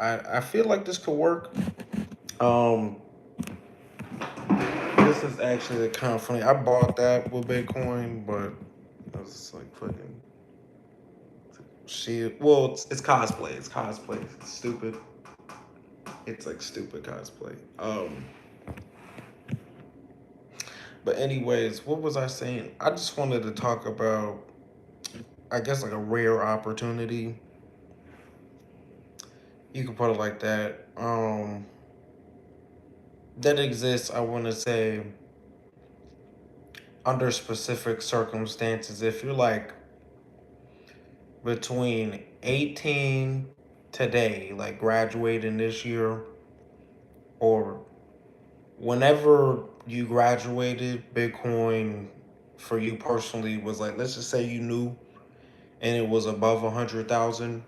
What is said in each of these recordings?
I feel like this could work. Um, this is actually kind of funny. I bought that with Bitcoin, but I was like fucking shit. Well, it's cosplay. It's cosplay. It's stupid. It's like stupid cosplay. But anyways, what was I saying? I just wanted to talk about, I guess, like a rare opportunity. You could put it like that. That exists. I want to say under specific circumstances. If you're like between 18 today, like graduating this year, or whenever you graduated, Bitcoin for you personally was like, let's just say you knew and it was above 100,000.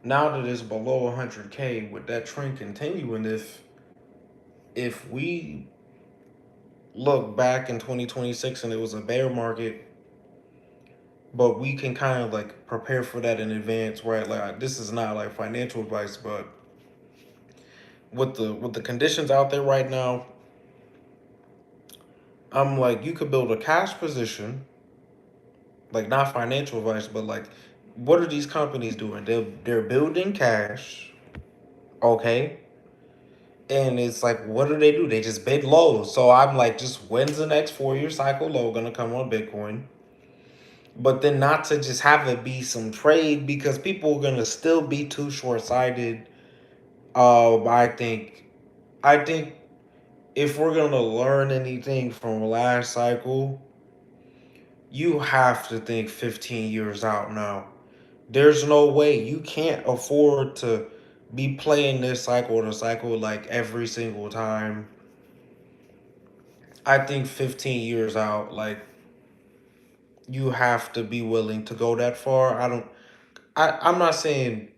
Now that it's below 100K, with that trend continuing, if we look back in 2026 and it was a bear market, but we can kind of like prepare for that in advance, right? Like this is not like financial advice, but with the conditions out there right now, I'm like you could build a cash position, like not financial advice, but like what are these companies doing? They're building cash, okay? And it's like, what do? They just bid low. So I'm like, just when's the next 4 year cycle low gonna come on Bitcoin? But then not to just have it be some trade because people are gonna still be too short sighted. I think if we're gonna learn anything from last cycle, you have to think 15 years out now. There's no way you can't afford to be playing this cycle to cycle like every single time. I think 15 years out, like you have to be willing to go that far. I'm not saying,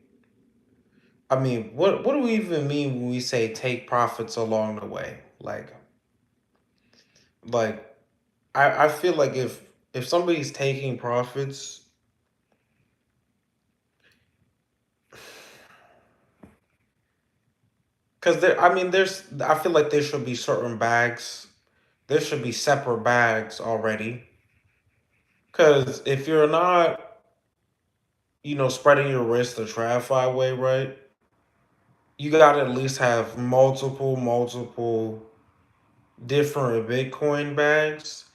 I mean, what do we even mean when we say take profits along the way? Like I feel like if somebody's taking profits, because there, I mean, I feel like there should be certain bags, there should be separate bags already. Because if you're not, spreading your risk the TradFi way, right? You got to at least have multiple different Bitcoin bags.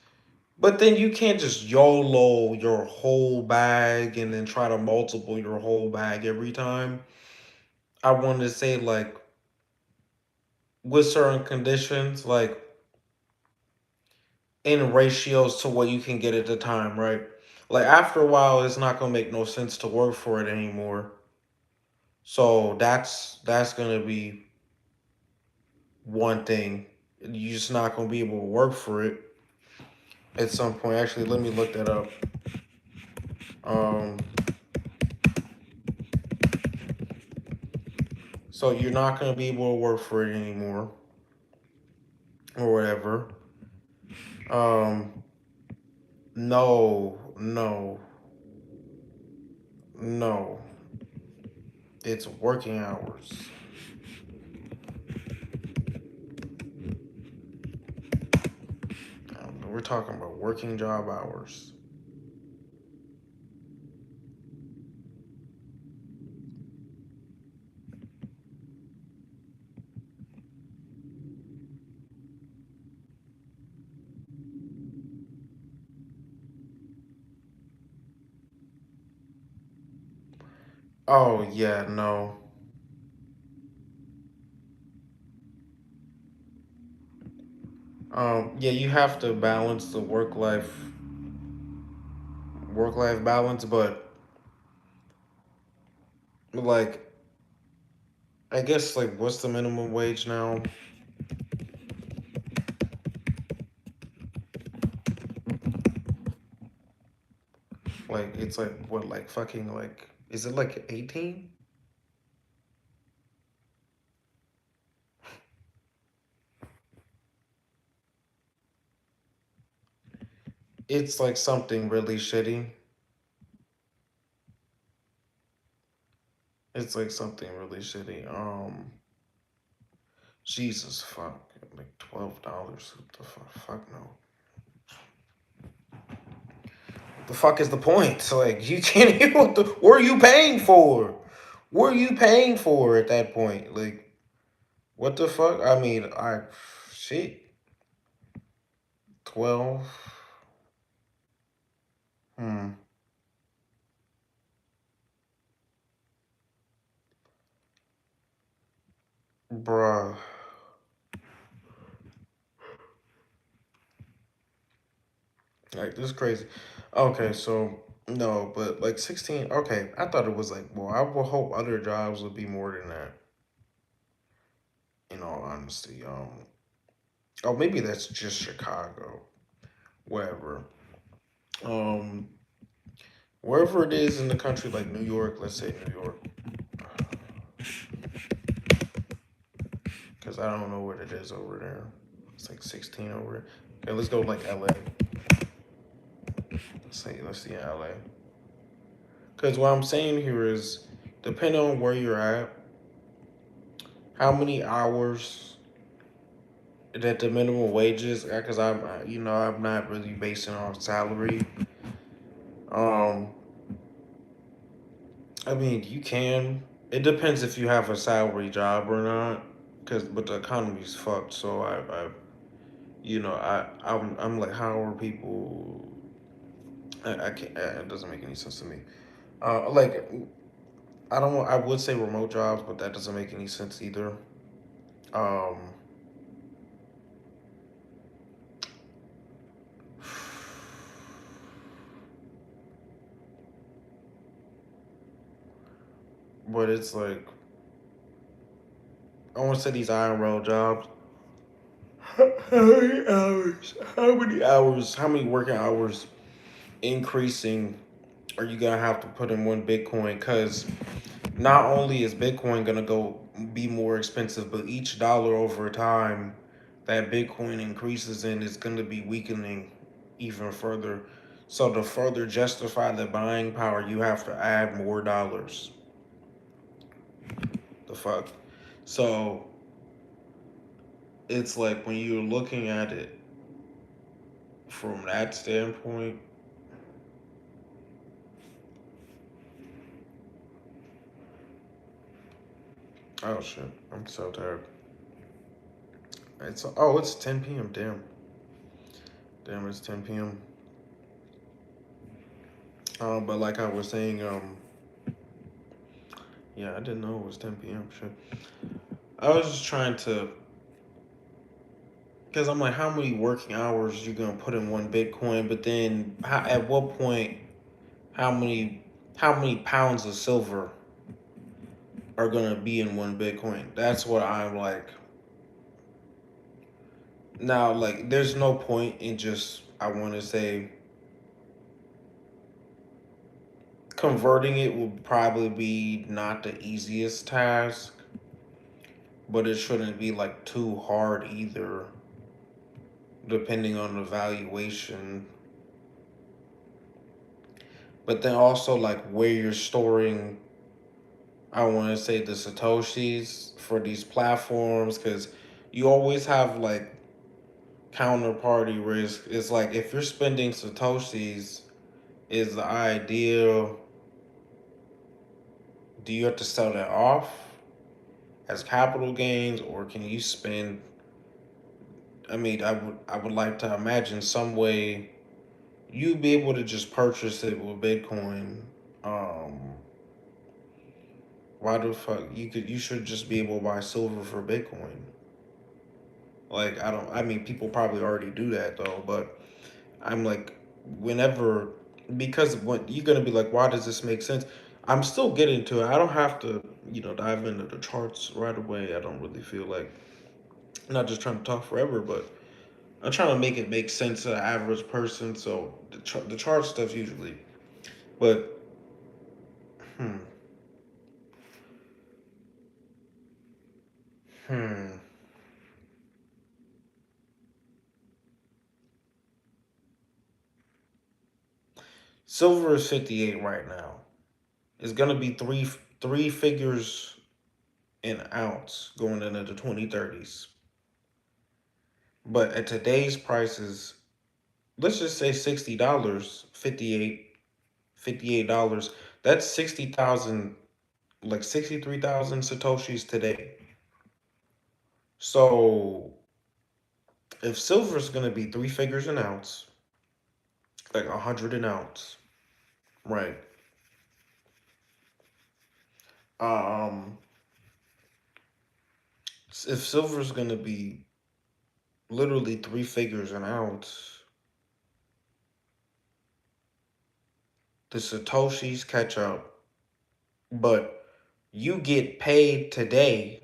But then you can't just YOLO your whole bag and then try to multiple your whole bag every time. I want to say, like, with certain conditions, like in ratios to what you can get at the time, right? Like, after a while, it's not going to make no sense to work for it anymore. So that's going to be one thing. You're just not going to be able to work for it at some point. Actually, let me look that up. Um, so you're not going to be able to work for it anymore or whatever. Um, no, no, no. It's working hours. We're talking about working job hours. Oh yeah, no. Yeah, you have to balance the work life balance, but like I guess like what's the minimum wage now? Like it's like what like fucking like is it like 18? It's like something really shitty. It's like something really shitty. Jesus fuck. Like $12. What the fuck? Fuck no. The fuck is the point? So like you can't even what are you paying for? What are you paying for at that point? Like what the fuck? I mean, I shit. 12. Hmm. Bruh. Like this is crazy. Okay, so no, but like 16, okay. I thought it was like, well, I would hope other jobs would be more than that, in all honesty. Oh, maybe that's just Chicago. Wherever. Um Wherever it is in the country, like New York, let's say New York. Because I don't know what it is over there. It's like 16 over there. Okay, let's go like LA. Let's see LA. Because what I'm saying here is, depending on where you're at, how many hours that the minimum wages, because I'm not really basing on salary. Um, I mean, you can. It depends if you have a salary job or not. But the economy's fucked. So I'm like, how are people? I can't. It doesn't make any sense to me. Like, I don't. I would say remote jobs, but that doesn't make any sense either. Um, but it's like I want to say these IRL jobs. How many hours? How many hours? How many working hours increasing are you gonna have to put in one Bitcoin? Because not only is Bitcoin gonna go be more expensive, but each dollar over time that Bitcoin increases in is gonna be weakening even further. So to further justify the buying power, you have to add more dollars. The fuck. So it's like when you're looking at it from that standpoint. Oh shit, I'm so tired. It's 10 p.m. Damn, it's 10 p.m. But like I was saying, yeah, I didn't know it was 10 p.m. Shit, I was just trying to, because I'm like, how many working hours you gonna put in one Bitcoin? But then, at what point, how many, how many pounds of silver are gonna be in one Bitcoin? That's what I'm like. Now, like, there's no point in just, I want to say, converting it will probably be not the easiest task, but it shouldn't be like too hard either, depending on the valuation. But then also like where you're storing, I want to say the satoshis for these platforms, because you always have like counterparty risk. It's like if you're spending satoshis, is the idea, do you have to sell that off as capital gains, or can you spend, I mean, I would like to imagine some way you'd be able to just purchase it with Bitcoin. Um, why the fuck you should just be able to buy silver for Bitcoin. Like I don't. I mean, people probably already do that though, but I'm like, whenever, because what you're gonna be like, why does this make sense? I'm still getting to it. I don't have to, dive into the charts right away. I don't really feel like, I'm not just trying to talk forever, but I'm trying to make it make sense to the average person. So the chart stuff usually, but hmm, hmm. Silver is 58 right now. It's gonna be three. three figures an ounce going into the 2030s. But at today's prices, let's just say $60, 58 dollars. That's 60,000, like 63,000 satoshis today. So if silver is gonna be three figures an ounce, like 100 an ounce, right? Um, if silver is gonna be literally three figures an ounce, the satoshis catch up, but you get paid today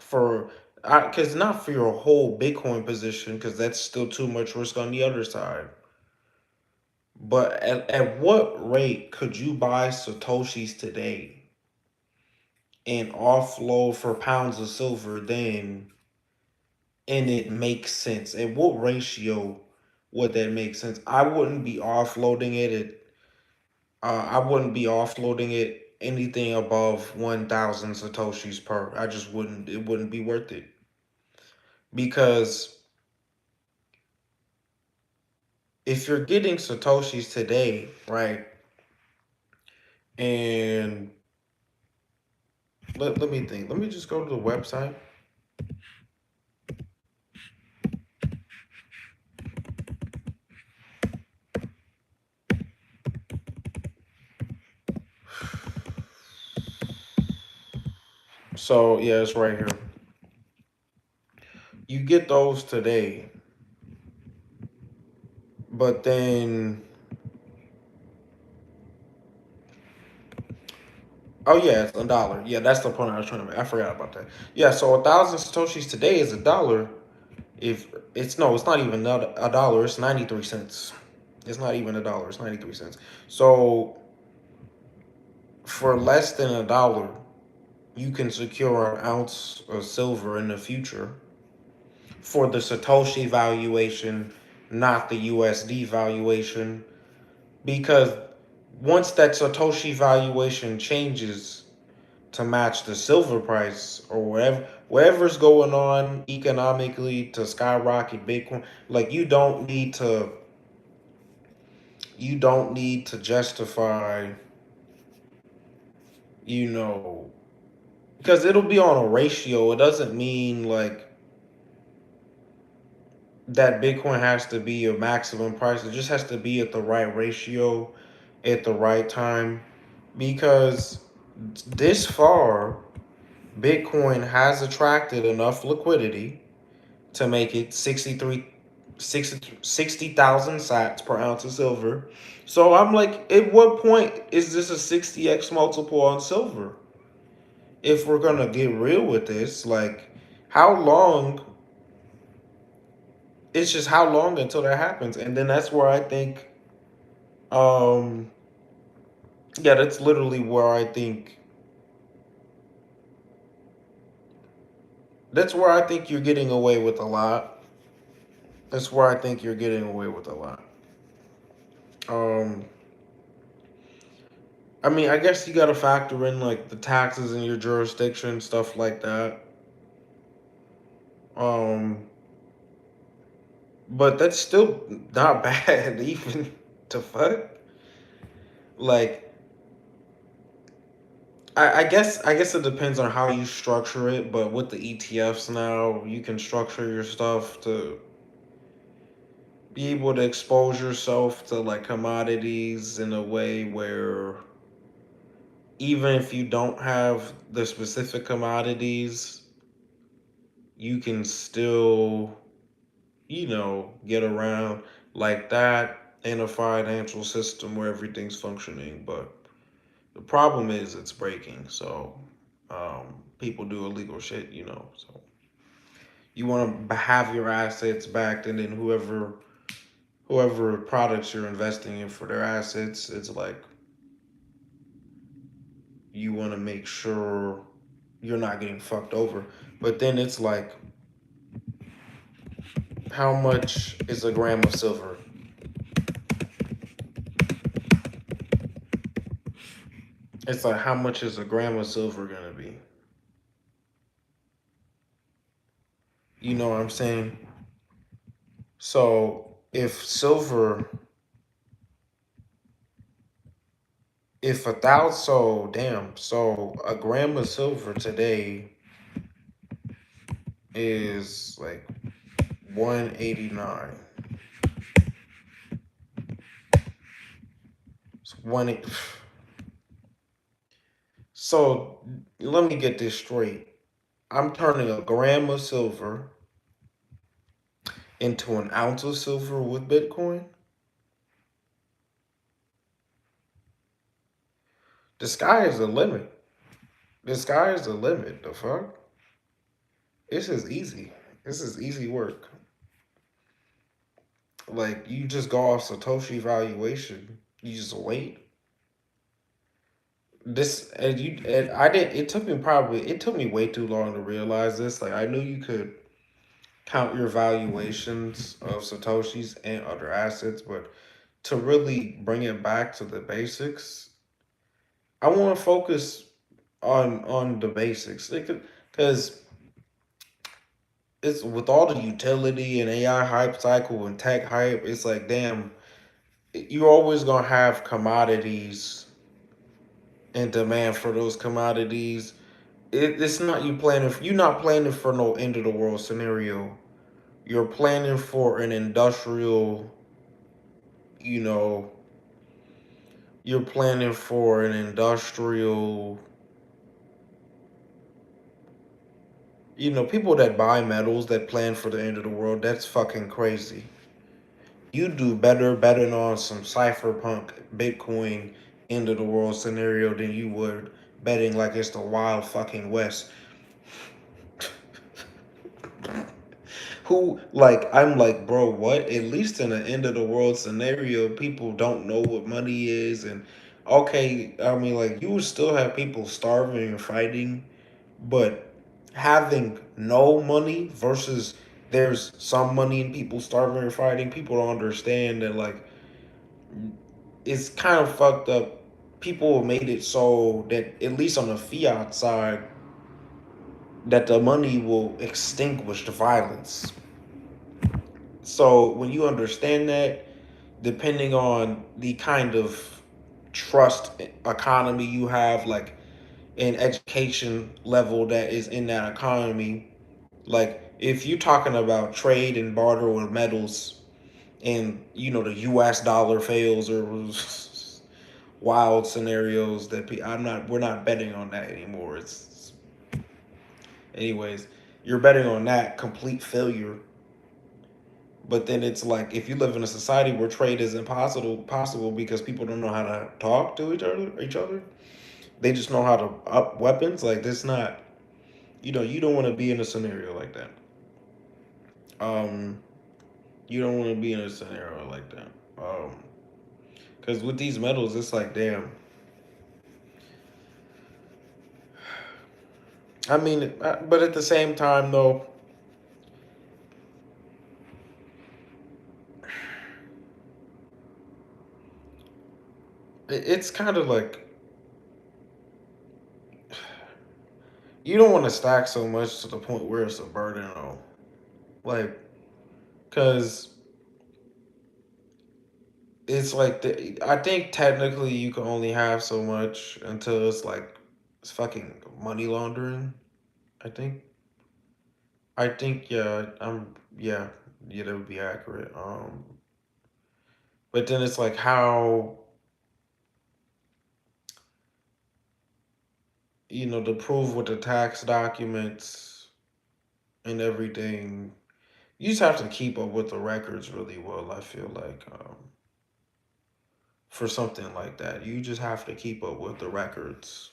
for, because not for your whole Bitcoin position, because that's still too much risk on the other side. But at what rate could you buy satoshis today and offload for pounds of silver then, and it makes sense? At what ratio would that make sense? I wouldn't be offloading it anything above 1,000 satoshis per. I just wouldn't. It wouldn't be worth it, because if you're getting satoshis today, right? And let me think. Let me just go to the website. So yeah, it's right here. You get those today, but then, oh yeah, it's a dollar. Yeah, that's the point I was trying to make. I forgot about that. Yeah, so 1,000 satoshis today is a dollar. If it's no, it's not even a dollar. It's 93 cents. It's not even a dollar. It's 93 cents. So for less than a dollar, you can secure an ounce of silver in the future for the Satoshi valuation, not the USD valuation. Because once that Satoshi valuation changes to match the silver price or whatever's going on economically to skyrocket Bitcoin, like you don't need to justify, you know, because it'll be on a ratio. It doesn't mean like that Bitcoin has to be a maximum price. It just has to be at the right ratio at the right time, because this far Bitcoin has attracted enough liquidity to make it 60,000 sats per ounce of silver. So I'm like, at what point is this a 60x multiple on silver? If we're gonna get real with this, like, how long? It's just how long until that happens, and then that's where I think, um, yeah, that's literally where I think you're getting away with a lot. That's where I think you're getting away with a lot. Um, I mean, I guess you got to factor in like the taxes in your jurisdiction, stuff like that. Um, but that's still not bad, even to fuck. Like, I guess it depends on how you structure it. But with the ETFs now, you can structure your stuff to be able to expose yourself to like commodities in a way where even if you don't have the specific commodities, you can still, get around like that in a financial system where everything's functioning. But the problem is it's breaking. So people do illegal shit. So you want to have your assets backed, and then whoever products you're investing in for their assets, it's like you want to make sure you're not getting fucked over. But then it's like, how much is a gram of silver? It's like how much is a gram of silver gonna be? You know what I'm saying? So if silver, if a thousand, so damn, so a gram of silver today is like 189. It's one. So let me get this straight. I'm turning a gram of silver into an ounce of silver with Bitcoin. The sky is the limit. The sky is the limit. The fuck? This is easy. This is easy work. Like you just go off Satoshi valuation. You just wait. This and you and I did. It took me way too long to realize this. Like I knew you could count your valuations of Satoshis and other assets, but to really bring it back to the basics, I want to focus on the basics because it's with all the utility and AI hype cycle and tech hype, it's like damn, you're always gonna have commodities and demand for those commodities. It's not you planning. You're not planning for no end of the world scenario. You're planning for an industrial. You know, you're planning for an industrial. People that buy metals that plan for the end of the world. That's fucking crazy. You do better betting on some cypherpunk Bitcoin end of the world scenario than you would betting like it's the wild fucking west. Who like I'm like, bro, what? At least in an end of the world scenario, people don't know what money is, and okay, I mean, like you would still have people starving and fighting, but having no money versus there's some money and people starving and fighting, people don't understand that like it's kind of fucked up. People made it so that at least on the fiat side, that the money will extinguish the violence. So when you understand that, depending on the kind of trust economy you have, like an education level that is in that economy, like if you're talking about trade and barter with metals, and the U.S. dollar fails or wild scenarios that we're not betting on that anymore. Anyways, you're betting on that complete failure. But then it's like if you live in a society where trade is impossible because people don't know how to talk to each other. They just know how to up weapons. Like this not you don't want to be in a scenario like that. Um you don't want to be in a scenario like that. Because with these metals, it's like damn. I mean, but at the same time though, it's kind of like you don't want to stack so much to the point where it's a burden though. Like, cause it's like I think technically you can only have so much until it's fucking money laundering. I think. I think yeah. Yeah, that would be accurate. But then it's like how to prove with the tax documents and everything. You just have to keep up with the records really well. I feel like for something like that, you just have to keep up with the records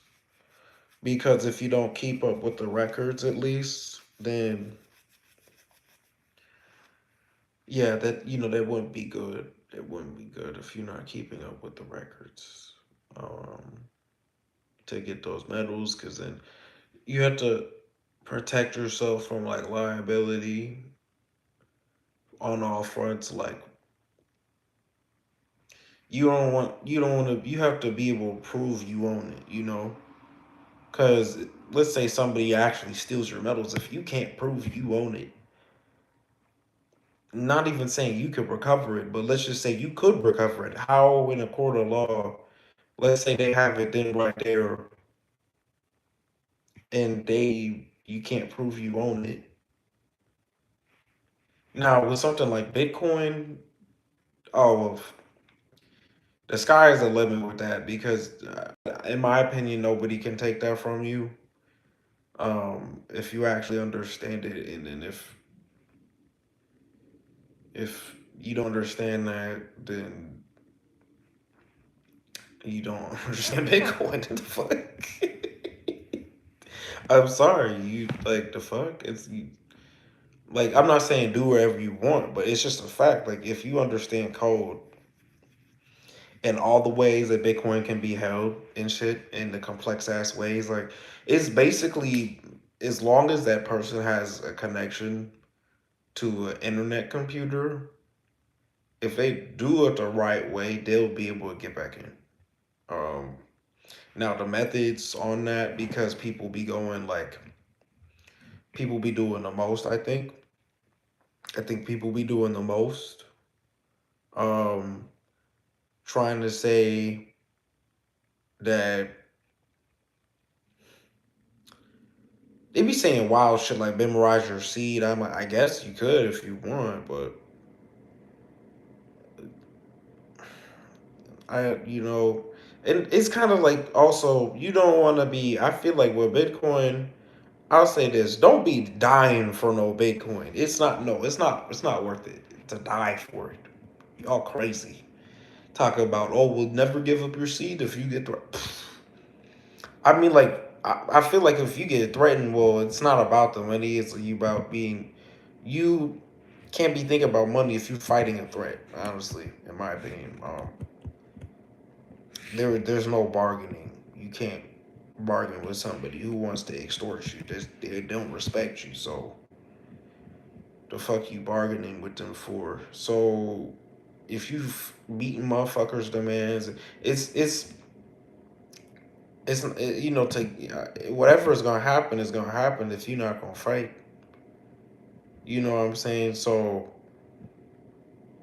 because if you don't keep up with the records, at least, then yeah, that wouldn't be good. It wouldn't be good if you're not keeping up with the records um, to get those medals, because then you have to protect yourself from like liability on all fronts. Like you have to be able to prove you own it, you know? Cuz let's say somebody actually steals your metals, if you can't prove you own it, not even saying you could recover it, but let's just say you could recover it. How in a court of law, let's say they have it then right there and you can't prove you own it. Now with something like Bitcoin, oh well, the sky is the limit with that because, in my opinion, nobody can take that from you. If you actually understand it, and then if you don't understand that, then you don't understand Bitcoin. What the fuck? I'm sorry, you like the fuck. Like I'm not saying do whatever you want, but it's just a fact. Like if you understand code and all the ways that Bitcoin can be held and shit in the complex ass ways. Like it's basically as long as that person has a connection to an internet computer, if they do it the right way, they'll be able to get back in. Um, Now the methods on that because people be doing the most. I think people be doing the most. Um, Trying to say that they be saying wild shit like memorize your seed. I'm like, I guess you could if you want, but and it's kind of like also you don't want to be. I feel like with Bitcoin, I'll say this: don't be dying for no Bitcoin. It's not no, it's not worth it to die for it. Y'all crazy. Talk about we'll never give up your seed if you get I mean, like, I feel like if you get threatened, well, it's not about the money. It's you about being. You can't be thinking about money if you're fighting a threat. Honestly, in my opinion, there's no bargaining. You can't bargain with somebody who wants to extort you. They don't respect you. So the fuck you bargaining with them for? So if you've beaten motherfuckers' demands, it's you know to whatever is gonna happen is gonna happen if you're not gonna fight. You know what I'm saying? So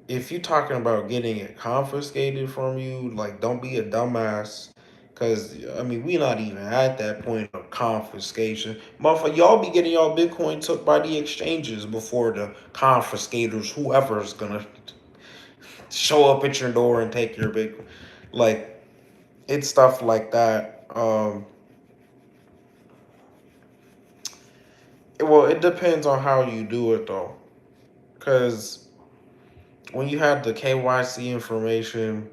if you're talking about getting it confiscated from you, like don't be a dumbass. Cause I mean we not even at that point of confiscation. Motherfucker, y'all be getting y'all Bitcoin took by the exchanges before the confiscators, whoever is gonna show up at your door and take your Bitcoin. Like it's stuff like that. Well, it depends on how you do it though. Cause when you have the KYC information,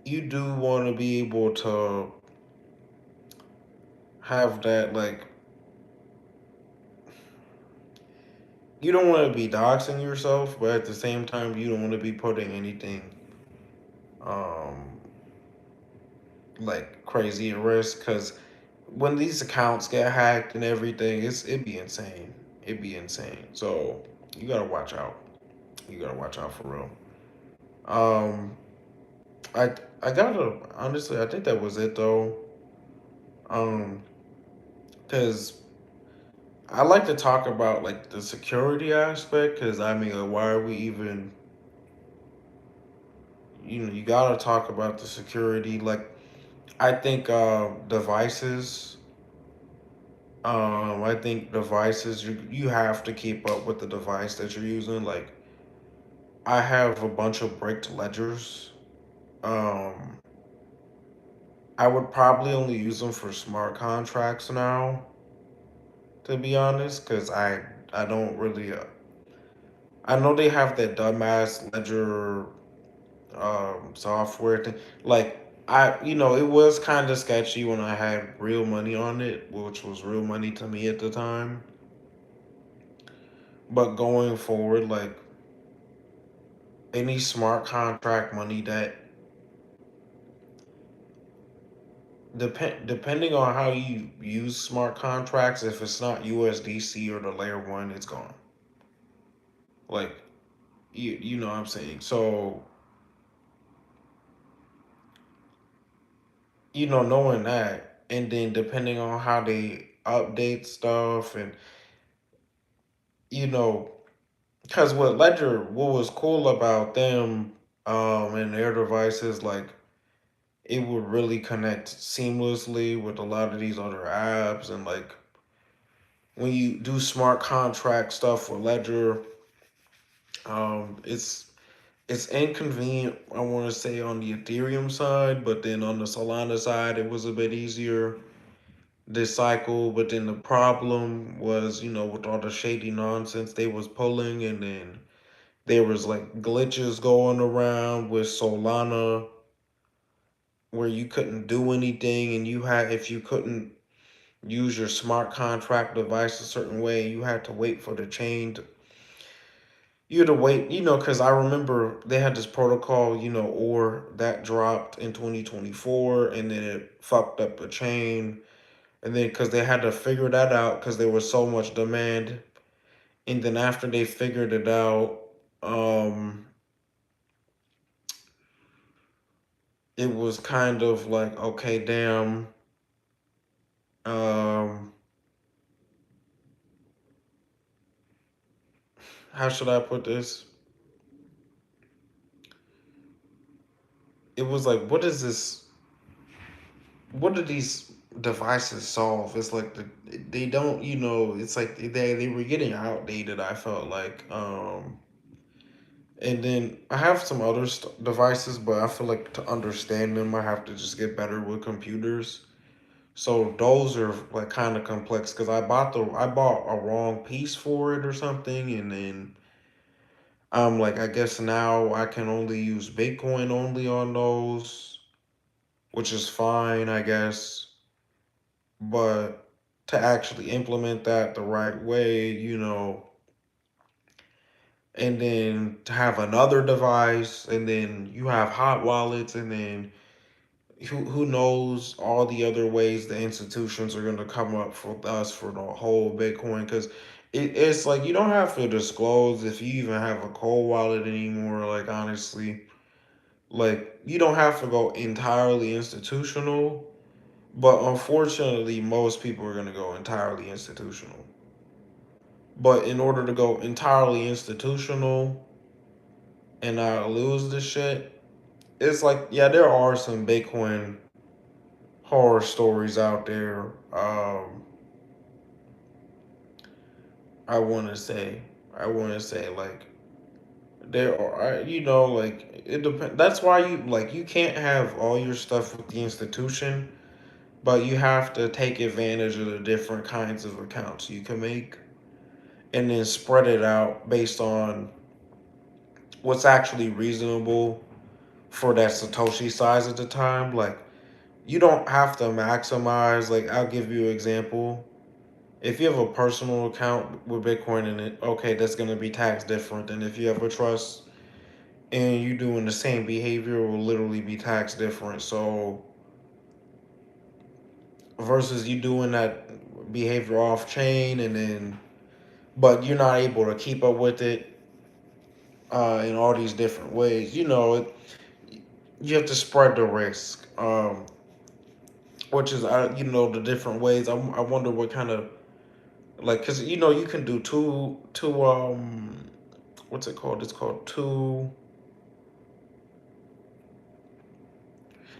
you do want to be able to have that like you don't want to be doxing yourself, but at the same time you don't want to be putting anything um like crazy at risk because when these accounts get hacked and everything, it'd be insane. It'd be insane. So you gotta watch out. You gotta watch out for real. Um, I gotta honestly, I think that was it though. Um, because I like to talk about like the security aspect. Because I mean, like, why are we even? You gotta talk about the security. Like I think devices. I think devices you have to keep up with the device that you're using. Like I have a bunch of bricked ledgers. Um, I would probably only use them for smart contracts now, to be honest, because I don't really. I know they have that dumbass ledger software thing. Like it was kind of sketchy when I had real money on it, which was real money to me at the time. But going forward, like any smart contract money that depending on how you use smart contracts, if it's not USDC or the layer one, it's gone. Like You know what I'm saying? So, knowing that, and then depending on how they update stuff, and you know, because what was cool about them, and their devices, like it would really connect seamlessly with a lot of these other apps, and like when you do smart contract stuff with Ledger, it's inconvenient. I want to say on the Ethereum side, but then on the Solana side, it was a bit easier this cycle. But then the problem was, with all the shady nonsense they was pulling, and then there was like glitches going around with Solana where you couldn't do anything, and if you couldn't use your smart contract device a certain way, you had to wait for the chain to, you had to wait, because I remember they had this protocol, or that dropped in 2024, and then it fucked up the chain. And then because they had to figure that out because there was so much demand. And then after they figured it out, um, it was kind of like, okay, damn, um, how should I put this? It was like, what is this? What do these devices solve? It's like they don't, it's like they were getting outdated. I felt like, and then I have some other devices, but I feel like to understand them, I have to just get better with computers. So those are like kind of complex because I bought a wrong piece for it or something, and then I'm like, I guess now I can only use Bitcoin only on those, which is fine, I guess. But to actually implement that the right way, and then to have another device, and then you have hot wallets, and then who knows all the other ways the institutions are going to come up for us for the whole Bitcoin, because it's like you don't have to disclose if you even have a cold wallet anymore. Like honestly, like you don't have to go entirely institutional, but unfortunately most people are going to go entirely institutional. But in order to go entirely institutional and not lose the shit, it's like, yeah, there are some Bitcoin horror stories out there. I want to say, like there are, like it depends. That's why you can't have all your stuff with the institution, but you have to take advantage of the different kinds of accounts you can make, and then spread it out based on what's actually reasonable for that Satoshi size at the time. Like you don't have to maximize. Like I'll give you an example. If you have a personal account with Bitcoin in it, okay, that's gonna be taxed different than if you have a trust and you doing the same behavior will literally be taxed different. So versus you doing that behavior off chain and then but you're not able to keep up with it in all these different ways. You have to spread the risk, which is the different ways. I wonder what kind of like because you can do two what's it called? It's called two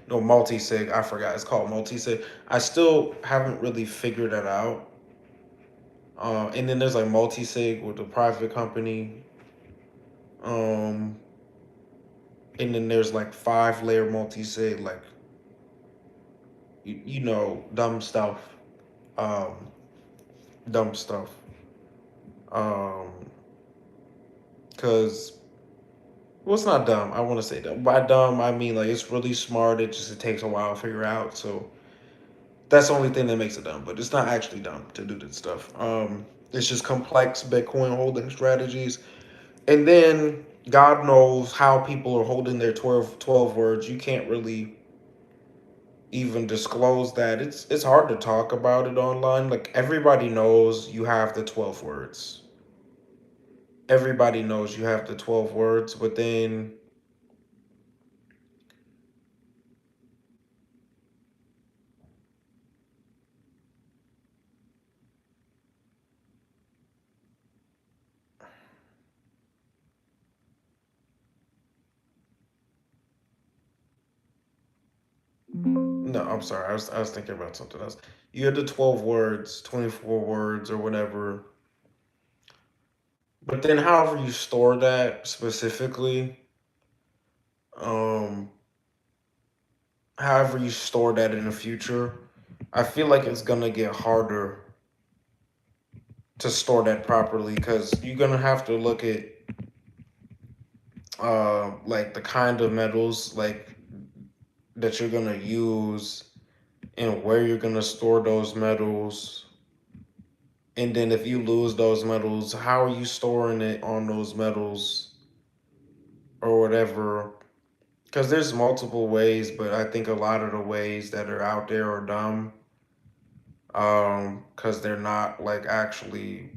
no multi sig. I forgot. It's called multi sig. I still haven't really figured that out. And then there's like multi sig with a private company. Um, and then there's like 5 layer multi sig, like dumb stuff. Um, dumb stuff. Um, cause well, it's not dumb. I want to say dumb. By dumb, I mean like it's really smart. It takes a while to figure out. So that's the only thing that makes it dumb. But it's not actually dumb to do this stuff. It's just complex Bitcoin holding strategies. And then God knows how people are holding their 12 words. You can't really even disclose that. It's hard to talk about it online. Like everybody knows you have the 12 words. everybody knows you have the 12 words, but then no, I'm sorry. I was thinking about something else. You had the 12 words, 24 words or whatever. But then however you store that specifically, um however you store that in the future, I feel like it's gonna get harder to store that properly because you're gonna have to look at like the kind of metals like that you're gonna use and where you're gonna store those metals. And then if you lose those metals, how are you storing it on those metals or whatever? Because there's multiple ways, but I think a lot of the ways that are out there are dumb. Because they're not like actually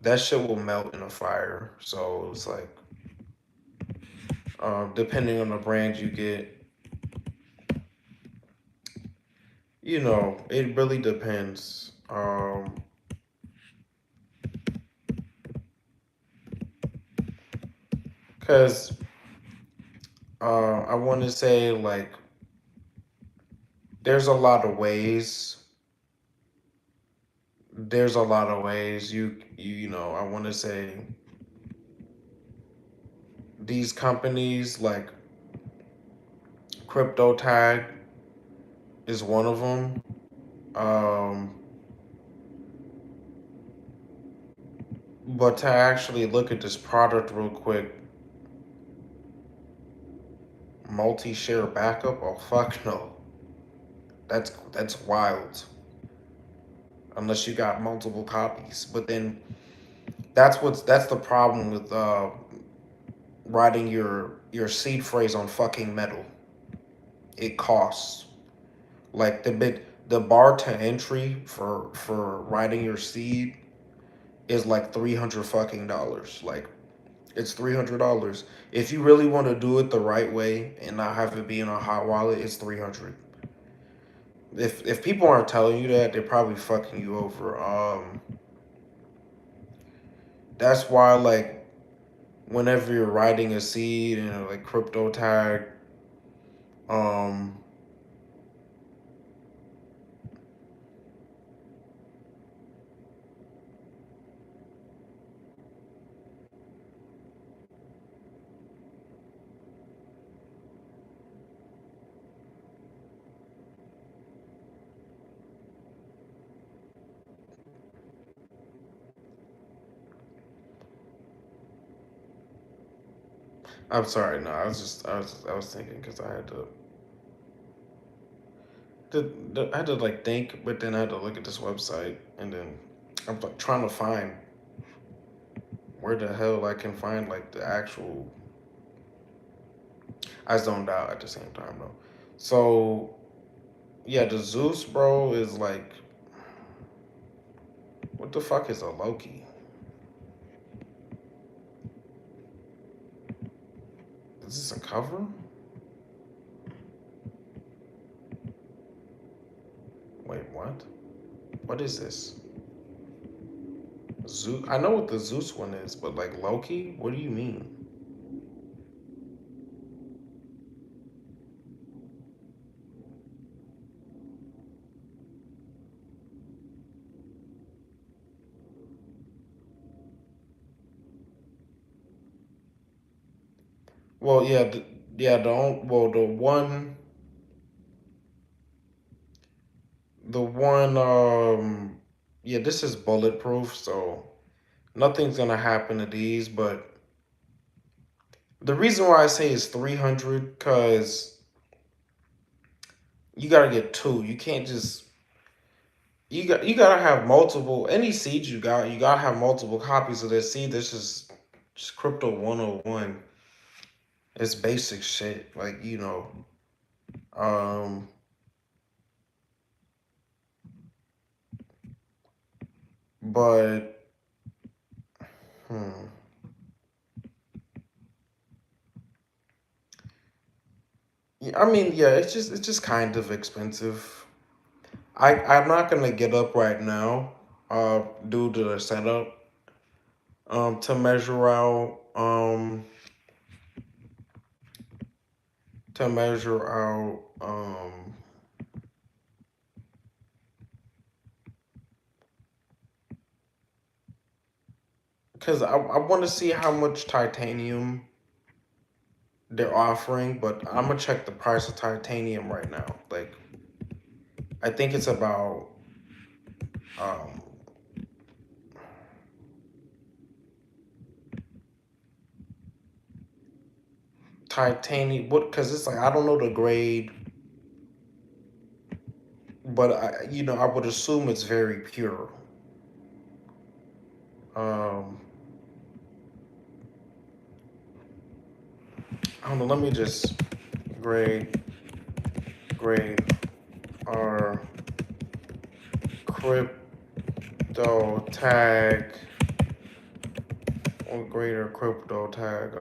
that shit will melt in a fire. So it's like, depending on the brand you get, it really depends. Because I want to say like there's a lot of ways. There's a lot of ways I want to say these companies like Crypto Tag is one of them. Um, but to actually look at this product real quick, multi-share backup. Oh fuck no, that's wild. Unless you got multiple copies, but then that's the problem with writing your seed phrase on fucking metal. It costs like the bar to entry for writing your seed is like $300 fucking. Like it's $300. If you really want to do it the right way and not have it be in a hot wallet, it's 300. If people aren't telling you that, they're probably fucking you over. That's why like whenever you're writing a seed and like Crypto Tag, um, I'm sorry, no, I was thinking because I had to like think, but then I had to look at this website, and then I'm like trying to find where the hell I can find like the actual. I zoned out at the same time though. So yeah, the Zeus bro is like, what the fuck is a Loki? Is this a cover? Wait, what? What is this? Zeus. I know what the Zeus one is, but like Loki, what do you mean? Well, yeah, yeah. Well, the one. Yeah, this is bulletproof, so nothing's gonna happen to these. But the reason why I say it's 300, cause you gotta get two. You can't just you gotta have multiple. Any seed you gotta have multiple copies of this seed. This is just crypto 101. It's basic shit, like Um, but Hmm. Yeah, I mean, yeah, it's just kind of expensive. I'm not gonna get up right now, due to the setup, to measure out, to measure out, because I want to see how much titanium they're offering, but I'm gonna check the price of titanium right now. Like, I think it's about, um, titanium. What? Because it's like I don't know the grade, but I would assume it's very pure. Um, I don't know. Let me just grade grade our crypto tag or greater crypto tag.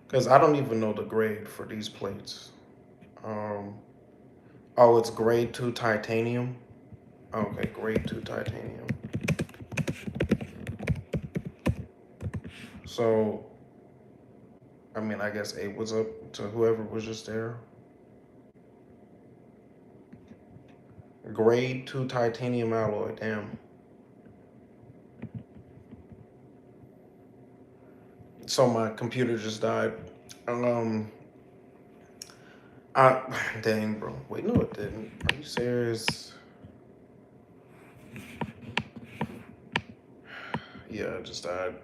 Because I don't even know the grade for these plates. Um, oh, it's grade two titanium. Okay, grade two titanium. So, I mean, I guess eight was up to whoever was just there. Grade two titanium alloy. Damn. So my computer just died. Um, I dang, bro. Wait, no, it didn't. Are you serious? Yeah, it just died.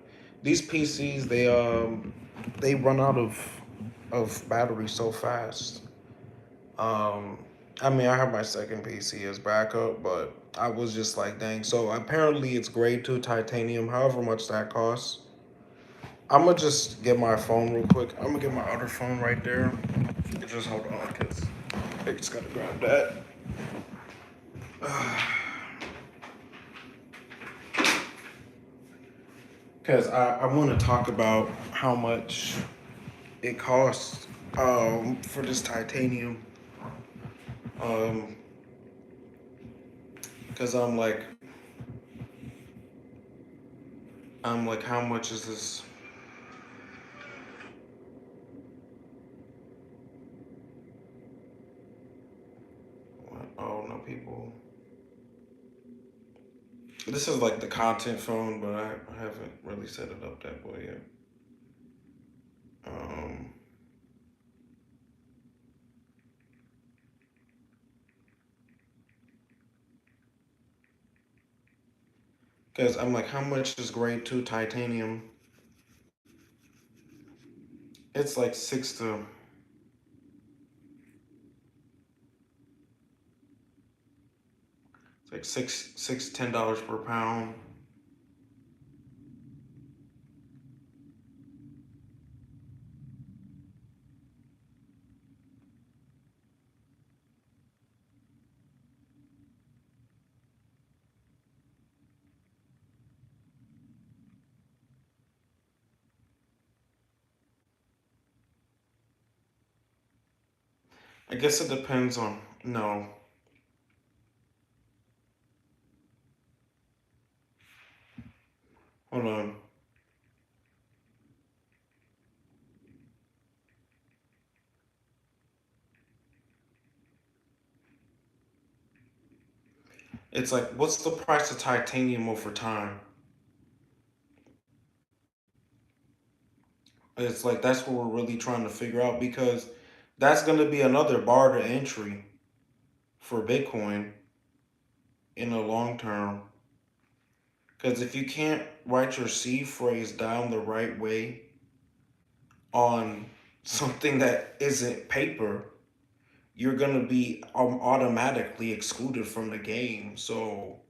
These PCs, they run out of battery so fast. Um, I mean, I have my second PC as backup, but I was just like, dang. So apparently, it's grade two titanium. However much that costs. I'm gonna just get my phone real quick. I'm gonna get my other phone right there. Just hold on, cause I just gotta grab that. Cause I want to talk about how much it costs, for this titanium. Um, cause I'm like, how much is this? Oh no, people. This is like the content phone, but I haven't really set it up that way yet. Um, cause I'm like, how much is grade two titanium? It's like it's like $10 per pound. I guess it depends on no. Hold on. It's like, what's the price of titanium over time? It's like that's what we're really trying to figure out because that's going to be another bar to entry for Bitcoin in the long term. Because if you can't write your C phrase down the right way on something that isn't paper, you're going to be, automatically excluded from the game. So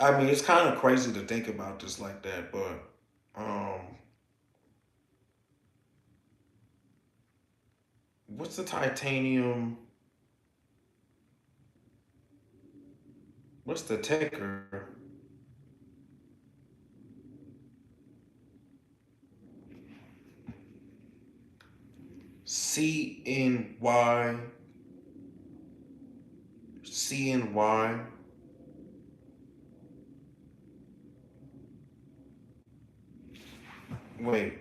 I mean, it's kind of crazy to think about this like that, but um, What's the titanium? What's the ticker? CNY. Wait,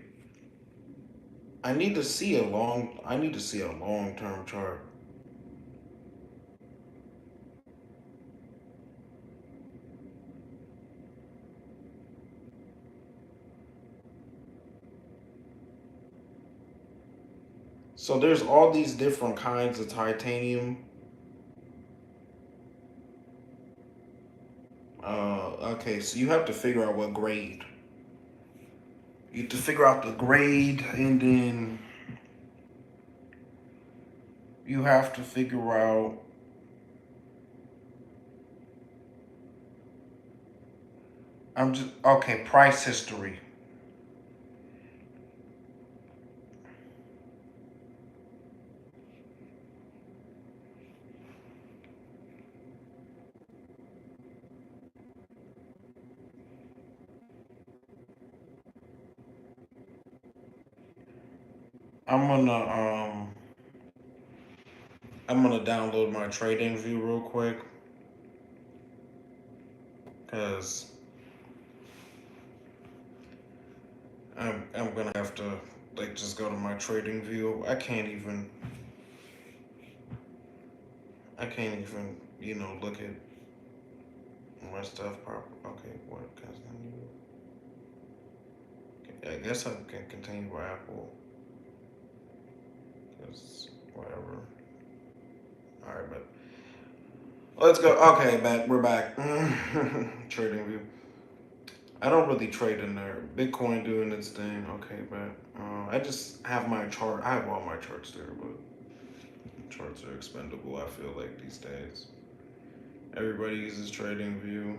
I need to see a long-term chart. So there's all these different kinds of titanium. Okay, so you have to figure out what grade. You have to figure out the grade, and then you have to figure out. I'm just okay. Price history. I'm gonna um I'm gonna download my trading view real quick because I'm gonna have to like just go to my trading view. I can't even look at my stuff proper. Okay, what continue? Okay, I guess I can continue with Apple because whatever. All right, but let's go. Okay, back. We're back. Trading view. I don't really trade in there. Bitcoin doing its thing. Okay, but I just have my chart. I have all my charts there, but charts are expendable. I feel like these days. Everybody uses Trading View.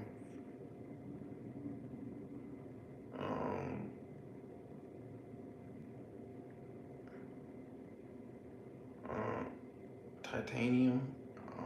Um, uh, Titanium. Um,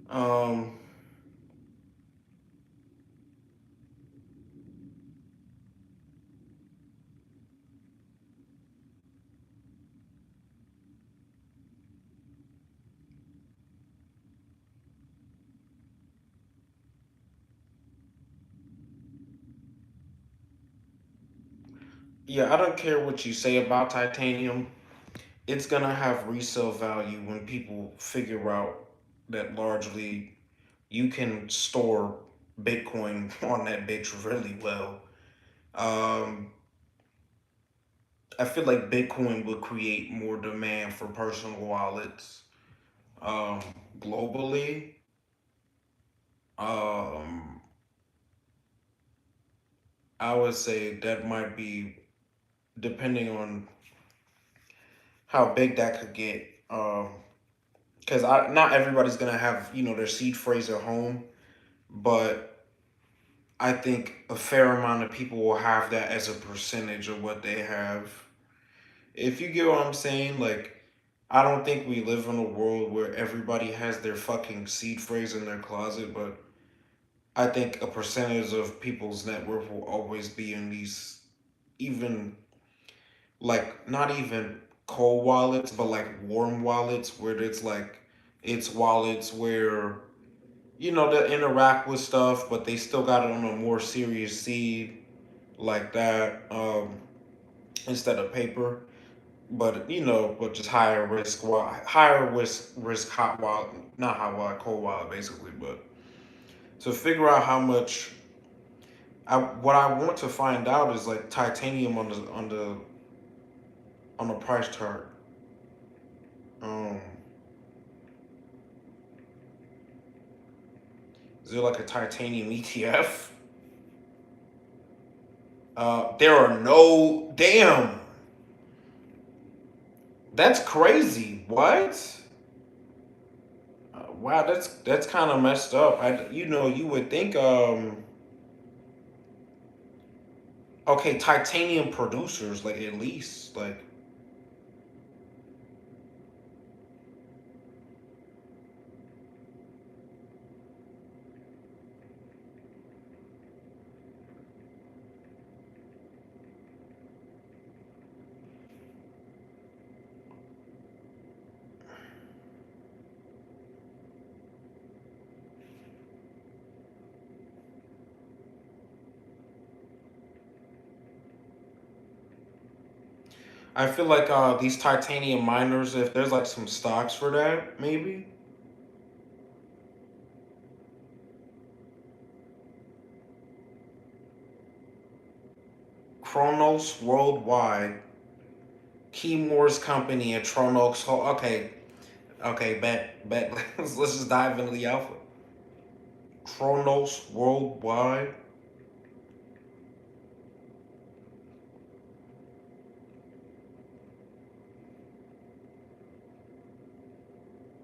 um, yeah, I don't care what you say about titanium. It's gonna have resale value when people figure out that largely you can store Bitcoin on that bitch really well. Um, I feel like Bitcoin will create more demand for personal wallets um, globally. Um, I would say that might be depending on how big that could get. Because not everybody's gonna have their seed phrase at home, but I think a fair amount of people will have that as a percentage of what they have. If you get what I'm saying, like I don't think we live in a world where everybody has their fucking seed phrase in their closet, but I think a percentage of people's net worth will always be in these, even like not even cold wallets, but like warm wallets where it's wallets where they interact with stuff, but they still got it on a more serious seed like that instead of paper. but but just higher risk, higher risk hot wallet, not hot wallet, cold wallet, basically. But to figure out how much, what I want to find out is like titanium on the price chart. Um, is there like a titanium ETF? There are no damn. That's crazy. What? Wow, that's kind of messed up. You would think okay, titanium producers like at least like I feel like these titanium miners, if there's like some stocks for that, maybe Chronos Worldwide, Keymore's company, and Tronox. Okay, okay, bet. Let's just dive into the alpha. Chronos Worldwide,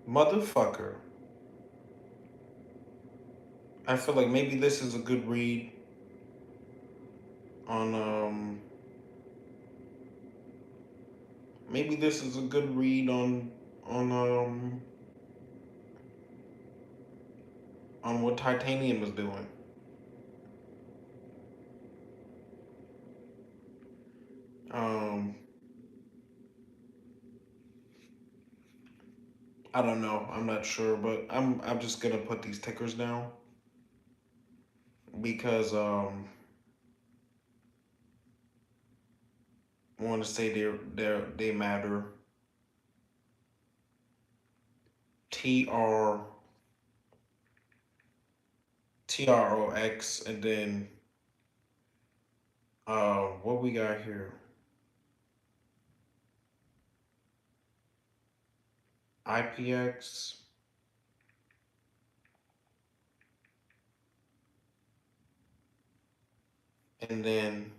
motherfucker. I feel like maybe this is a good read on maybe this is a good read on um on what titanium is doing. Um, I don't know. I'm not sure, but I'm just gonna put these tickers down because I want to say they matter. TR TROX, and then what we got here? IPX, and then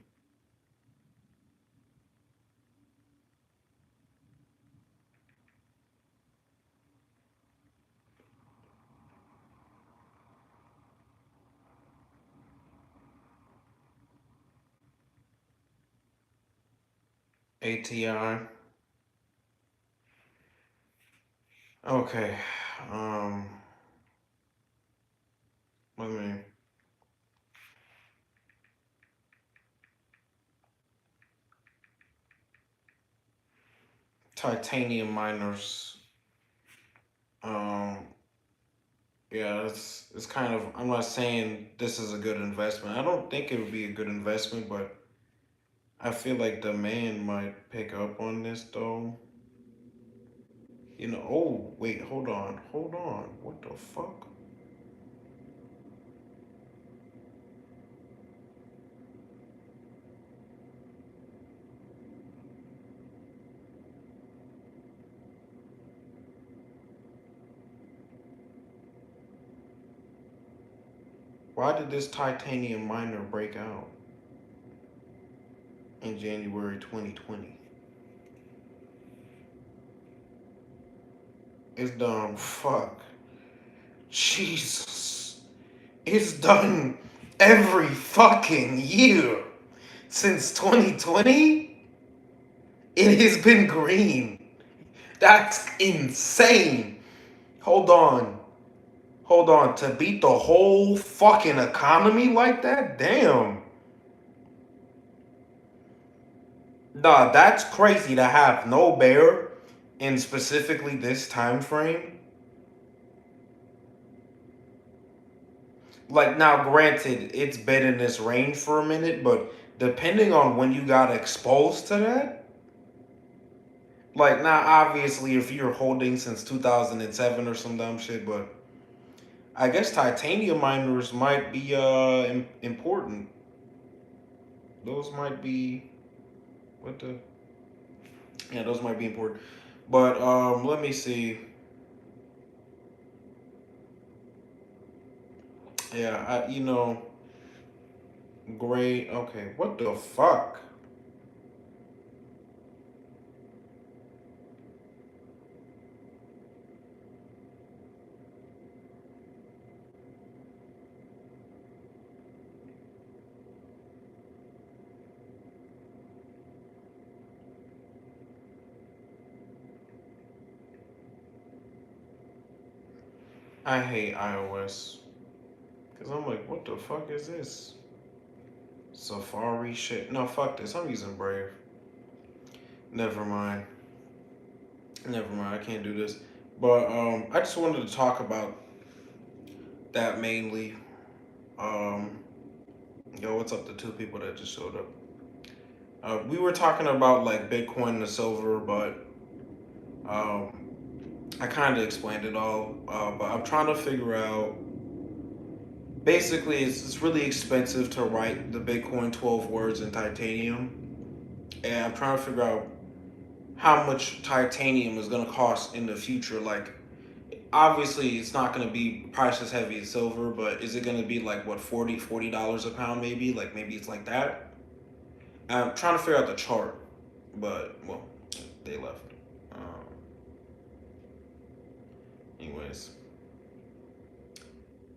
ATI. Okay. Um, let me titanium miners. Um, yeah, it's kind of. I'm not saying this is a good investment. I don't think it would be a good investment, but I feel like demand might pick up on this though. Oh wait, hold on. What the fuck? Why did this titanium miner break out in January 2020? It's done. Fuck. Jesus. It's done every fucking year since 2020. It has been green. That's insane. Hold on. Hold on. To beat the whole fucking economy like that? Damn. Nah, that's crazy to have no bear in specifically this time frame. Like now, granted, it's been in this range for a minute, but depending on when you got exposed to that, Like, now, obviously, if you're holding since 2007 or some dumb shit, but I guess titanium miners might be important. Those might be what the yeah, those might be important. But let me see. Yeah, great. Okay, what the fuck? I hate iOS because I'm like, what the fuck is this? Safari shit. No, fuck this. I'm using Brave. Never mind. Never mind. I can't do this. But I just wanted to talk about that mainly. Um, yo, what's up? The two people that just showed up. We were talking about like Bitcoin and silver, but um, I kind of explained it all. But I'm trying to figure out. Basically, it's really expensive to write the Bitcoin 12 words in titanium, and I'm trying to figure out how much titanium is going to cost in the future. Like, obviously, it's not going to be priced as heavy as silver, but is it going to be like what, $40 a pound maybe? Like maybe it's like that. I'm trying to figure out the chart, but well, they left. Um, anyways,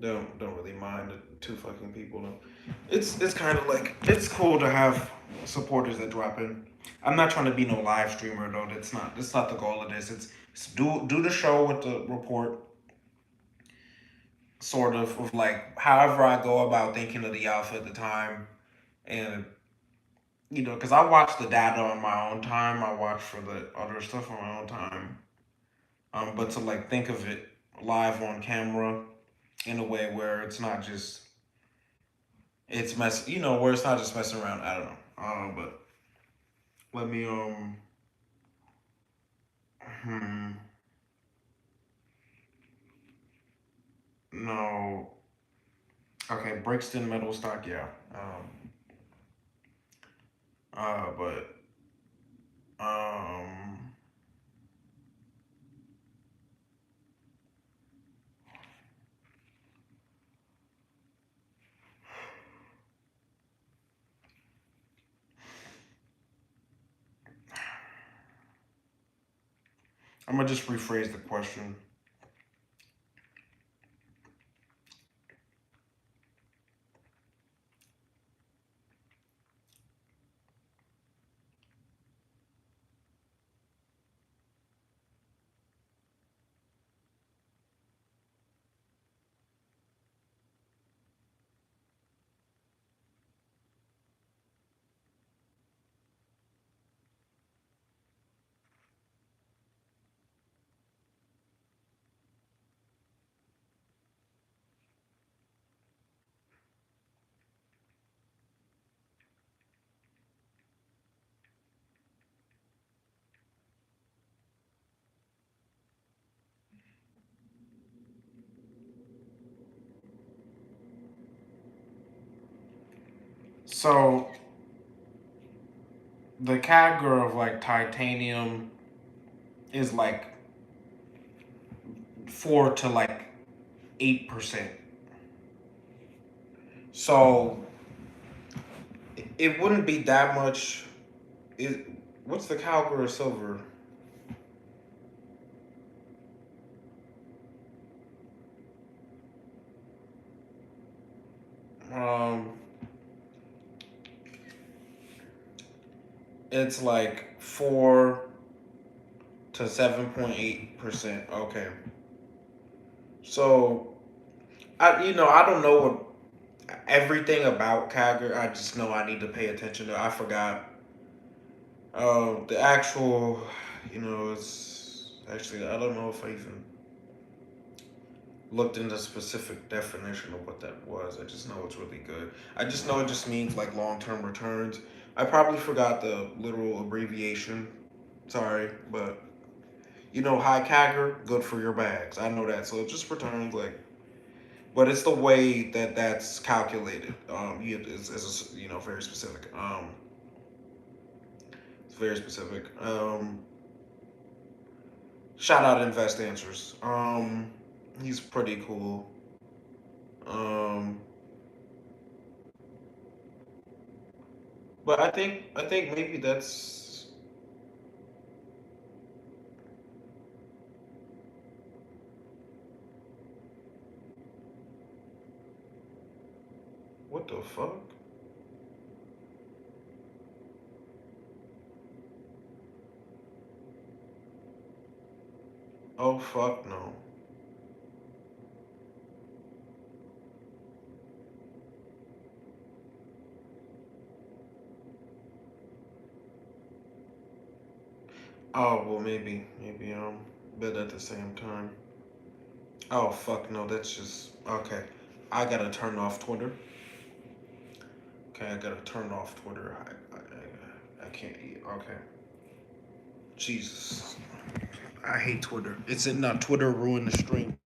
don't really mind the two fucking people. Though. It's kind of like it's cool to have supporters that drop in. I'm not trying to be no live streamer though. That's not the goal of this. It's do the show with the report, sort of like however I go about thinking of the alpha at the time, and because I watch the data on my own time. I watch for the other stuff on my own time. But to like think of it live on camera in a way where it's not just it's mess, where it's not just messing around. I don't know. But let me hmm, no. Okay, Brixton metal stock, yeah. But um, I'm gonna just rephrase the question. So the category of like titanium is like 4 to like 8%. So it wouldn't be that much. It, what's the caliber of silver? Um, it's like 4 to 7.8%. Okay, so I don't know what everything about Calgary. I just know I need to pay attention to. I forgot the actual. It's actually I don't know if I even looked into specific definition of what that was. I just know it's really good. I just know it just means like long term returns. I probably forgot the literal abbreviation. Sorry, but you know, high CAGR, good for your bags. I know that. So it just returns like, but it's the way that that's calculated. It's you know, very specific. It's very specific. Shout out Invest Answers. He's pretty cool. Um, but I think maybe that's what the fuck. Oh fuck no. Oh well, maybe but at the same time. Oh fuck no, that's just okay. I gotta turn off Twitter. Okay, I gotta turn off Twitter. I can't eat. Okay. Jesus. I hate Twitter. It's not Twitter ruined the stream.